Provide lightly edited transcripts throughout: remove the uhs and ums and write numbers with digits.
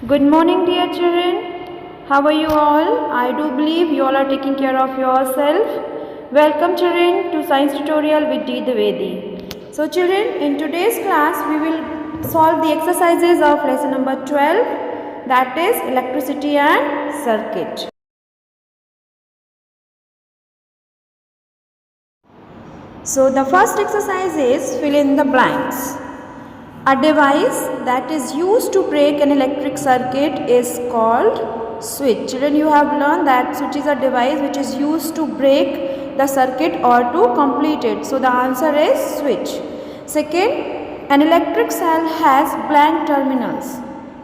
Good morning, dear children. How are you all? I do believe you all are taking care of yourself. Welcome, children, to Science Tutorial with D. Dwivedi. So, children, in today's class, we will solve the exercises of lesson number 12, that is electricity and circuit. So, the first exercise is fill in the blanks. A device that is used to break an electric circuit is called switch. Children, you have learned that switch is a device which is used to break the circuit or to complete it. So, the answer is switch. Second, an electric cell has blank terminals.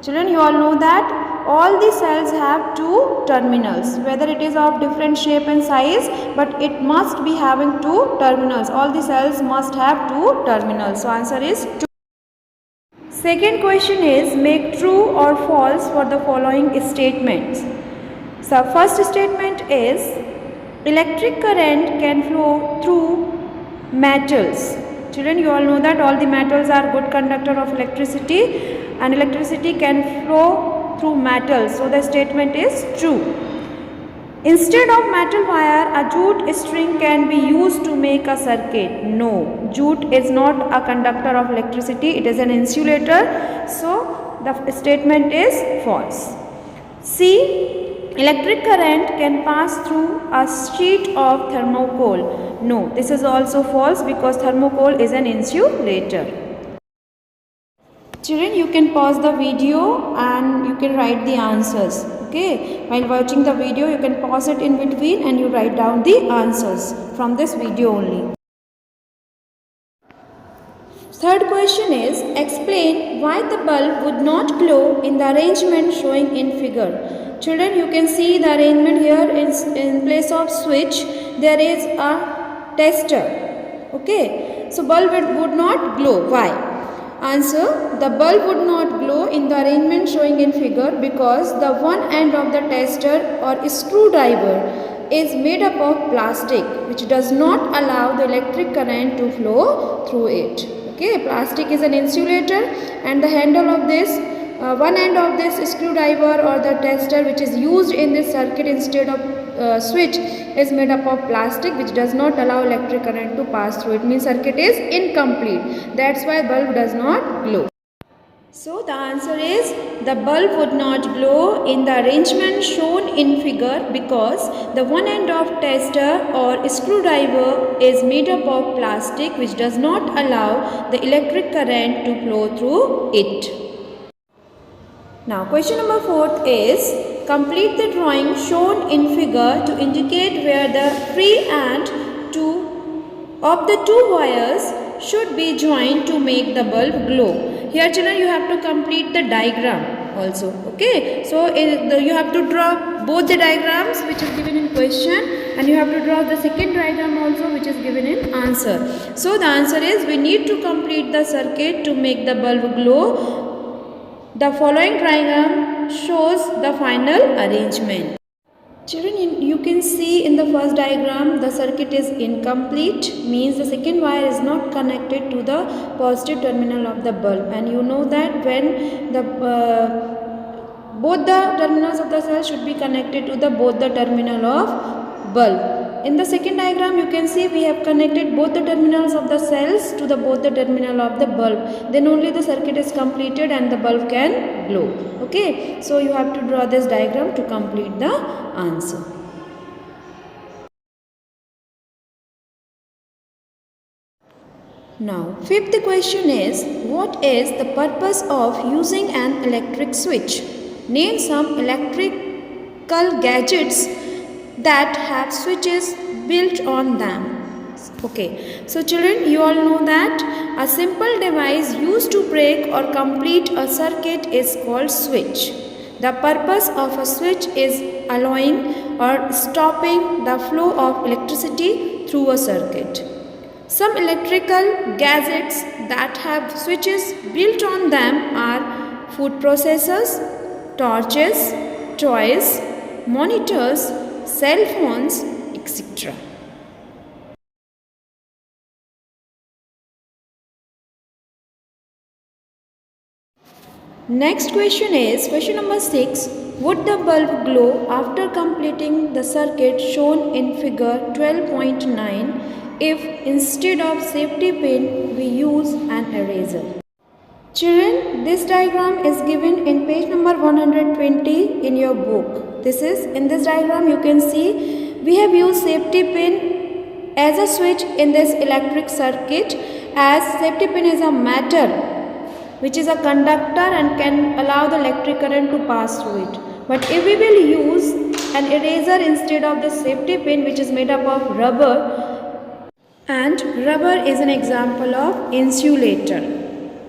Children, you all know that all the cells have two terminals, whether it is of different shape and size, but it must be having two terminals. All the cells must have two terminals. So, answer is 2. Second question is make true or false for the following statements. So, first statement is electric current can flow through metals. Children, you all know that all the metals are good conductor of electricity and electricity can flow through metals. So, the statement is true. Instead of metal wire, a jute string can be used to make a circuit. No, jute is not a conductor of electricity, it is an insulator. So, the statement is false. C. Electric current can pass through a sheet of thermocol. No, this is also false because thermocol is an insulator. Children, you can pause the video and you can write the answers. Okay, while watching the video, you can pause it in between and you write down the answers from this video only. Third question is explain why the bulb would not glow in the arrangement showing in figure. Children, you can see the arrangement here in place of switch there is a tester. Okay, so bulb would not glow. Why? Answer, the bulb would not glow in the arrangement showing in figure because the one end of the tester or screwdriver is made up of plastic which does not allow the electric current to flow through it. Okay, plastic is an insulator and the handle of this, one end of this screwdriver or the tester which is used in this circuit instead of switch is made up of plastic which does not allow electric current to pass through. It means circuit is incomplete. That's why bulb does not glow. So the answer is the bulb would not glow in the arrangement shown in figure because the one end of tester or screwdriver is made up of plastic which does not allow the electric current to flow through it. Now question number 4 is complete the drawing shown in figure to indicate where the free end of the two wires should be joined to make the bulb glow. Here children, you have to complete the diagram also. Okay, so you have to draw both the diagrams which is given in question and you have to draw the second diagram also which is given in answer. So the answer is we need to complete the circuit to make the bulb glow. The following diagram shows the final arrangement. Children, you can see in the first diagram the circuit is incomplete, means the second wire is not connected to the positive terminal of the bulb, and you know that when the both the terminals of the cell should be connected to both the terminal of bulb. In the second diagram you can see we have connected both the terminals of the cells to both the terminal of the bulb. Then only the circuit is completed and the bulb can glow. Okay, so you have to draw this diagram to complete the answer. Now, fifth question is what is the purpose of using an electric switch? Name some electrical gadgets that have switches built on them. Okay, so children, you all know that a simple device used to break or complete a circuit is called switch. The purpose of a switch is allowing or stopping the flow of electricity through a circuit. Some electrical gadgets that have switches built on them are food processors, torches, toys, monitors, cell phones, etc. Next question is question number 6. Would the bulb glow after completing the circuit shown in figure 12.9 if instead of safety pin we use an eraser? Children, this diagram is given in page number 120 in your book. In this diagram you can see we have used safety pin as a switch in this electric circuit, as safety pin is a metal which is a conductor and can allow the electric current to pass through it. But if we will use an eraser instead of the safety pin, which is made up of rubber, and rubber is an example of insulator.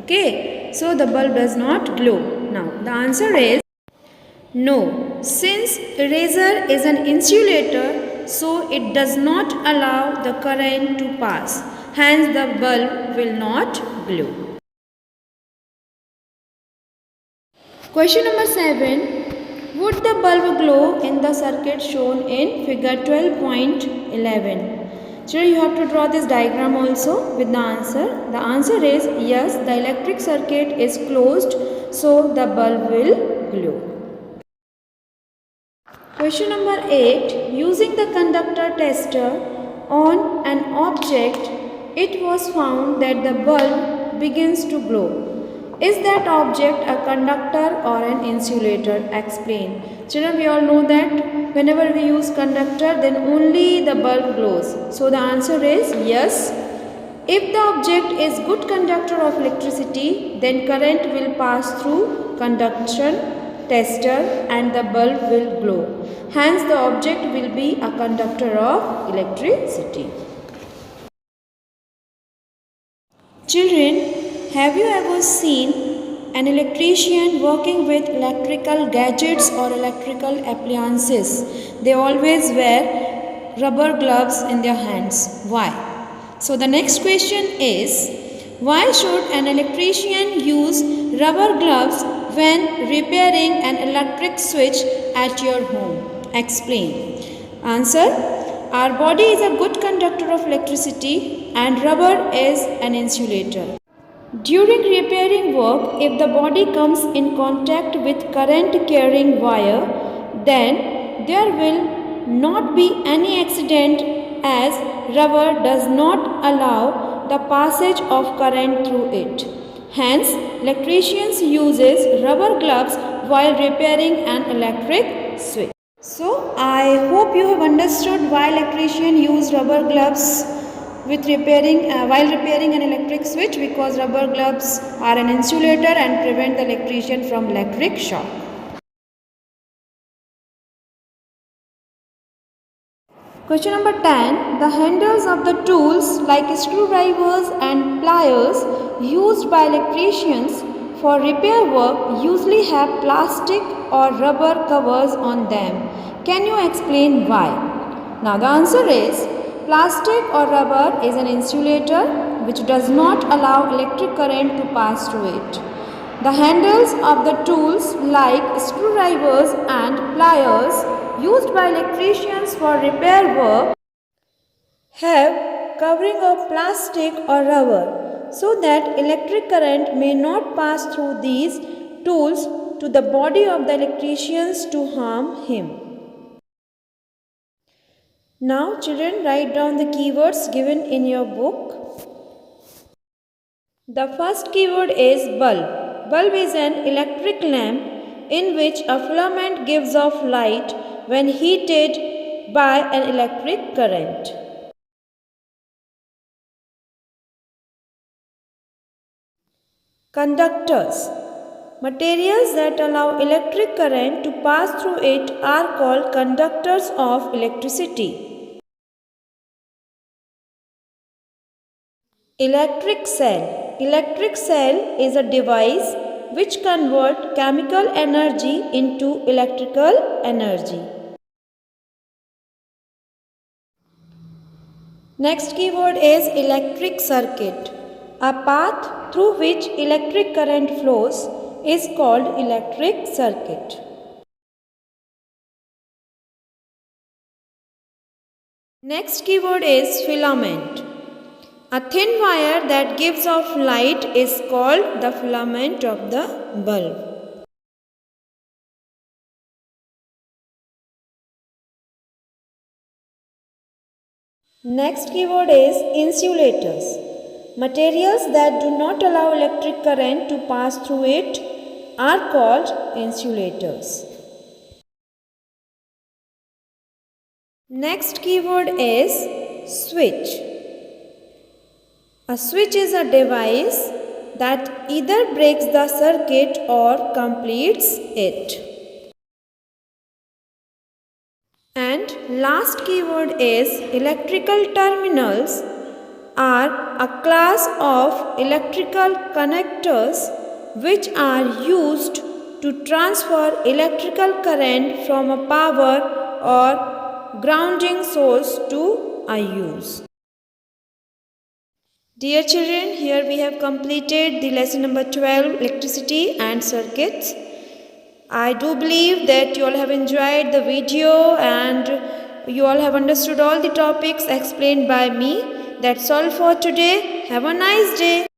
Okay, so the bulb does not glow. Now the answer is no. Since eraser is an insulator, so it does not allow the current to pass. Hence the bulb will not glow. Question number 7. Would the bulb glow in the circuit shown in figure 12.11? So you have to draw this diagram also with the answer. The answer is yes, the electric circuit is closed, so the bulb will glow. Question number 8. Using the conductor tester on an object, it was found that the bulb begins to glow. Is that object a conductor or an insulator? Explain. Children, we all know that whenever we use conductor, then only the bulb glows. So the answer is yes. If the object is good conductor of electricity, then current will pass through conduction tester and the bulb will glow. Hence the object will be a conductor of electricity. Children, have you ever seen an electrician working with electrical gadgets or electrical appliances? They always wear rubber gloves in their hands. Why? So the next question is, why should an electrician use rubber gloves when repairing an electric switch at your home? Explain. Answer. Our body is a good conductor of electricity and rubber is an insulator. During repairing work, if the body comes in contact with current carrying wire, then there will not be any accident, as rubber does not allow the passage of current through it. Hence, electricians uses rubber gloves while repairing an electric switch. So, I hope you have understood why electricians use rubber gloves while repairing an electric switch, because rubber gloves are an insulator and prevent the electrician from electric shock. Question number 10. The handles of the tools like screwdrivers and pliers used by electricians for repair work usually have plastic or rubber covers on them. Can you explain why? Now the answer is, plastic or rubber is an insulator which does not allow electric current to pass through it. The handles of the tools like screwdrivers and pliers used by electricians for repair work have covering of plastic or rubber so that electric current may not pass through these tools to the body of the electricians to harm him. Now children, write down the keywords given in your book. The first keyword is bulb. Bulb is an electric lamp in which a filament gives off light when heated by an electric current. Conductors. Materials that allow electric current to pass through it are called conductors of electricity. Electric cell. Electric cell is a device which converts chemical energy into electrical energy. Next keyword is electric circuit. A path through which electric current flows is called electric circuit. Next keyword is filament. A thin wire that gives off light is called the filament of the bulb. Next keyword is insulators. Materials that do not allow electric current to pass through it are called insulators. Next keyword is switch. A switch is a device that either breaks the circuit or completes it. And last keyword is electrical terminals are a class of electrical connectors which are used to transfer electrical current from a power or grounding source to a use. Dear children, here we have completed the lesson number 12, electricity and circuits. I do believe that you all have enjoyed the video and you all have understood all the topics explained by me. That's all for today. Have a nice day.